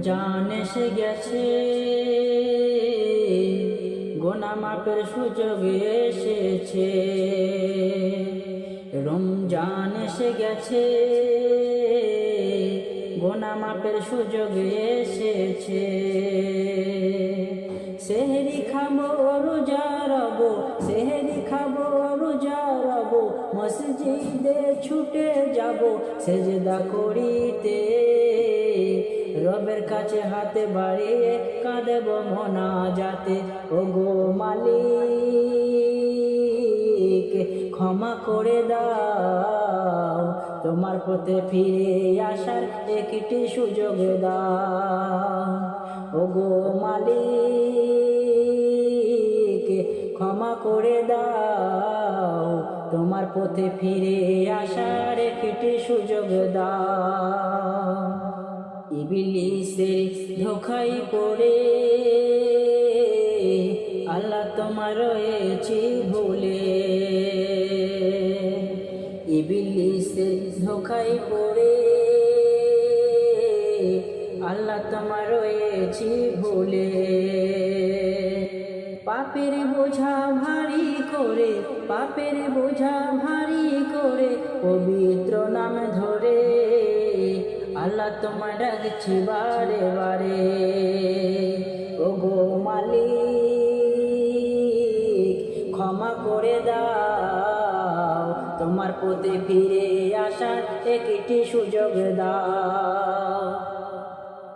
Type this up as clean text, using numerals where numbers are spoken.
জান এসে গেছে, গোনা মাপের সুযোগ এসেছে। রমজান এসে গেছে, গোনা মাপের সুযোগ এসেছে। সেহরি খাবো রোজা রব, সেহরি খাবো রোজা রব, মসজিদে ছুটে যাব সেজদা করিতে। রবের কাছে হাতে বাড়িয়ে কাঁদেব মোনাজাতে। ওগো মালিক ক্ষমা করে দাও, তোমার পথে ফিরে আসার একটি সুযোগ দাও। ওগো মালিক ক্ষমা করে দাও, তোমার পথে ফিরে আসার একটি সুযোগ দাও। ইবলিসের ধোঁকায় পড়ে আল্লাহ তোমার রয়েছি ভুলে। ইবলিসের ধোঁকায় পড়ে আল্লাহ তোমার রয়েছি ভুলে। পাপের বোঝা ভারী করে, পাপের বোঝা ভারী করে পবিত্র নাম ধরে আল্লাহ তোমায় ডাকছি বারে বারে। ওগো মালিক ক্ষমা করে দাও, তোমার পথে ফিরে আসার একটি সুযোগ দাও।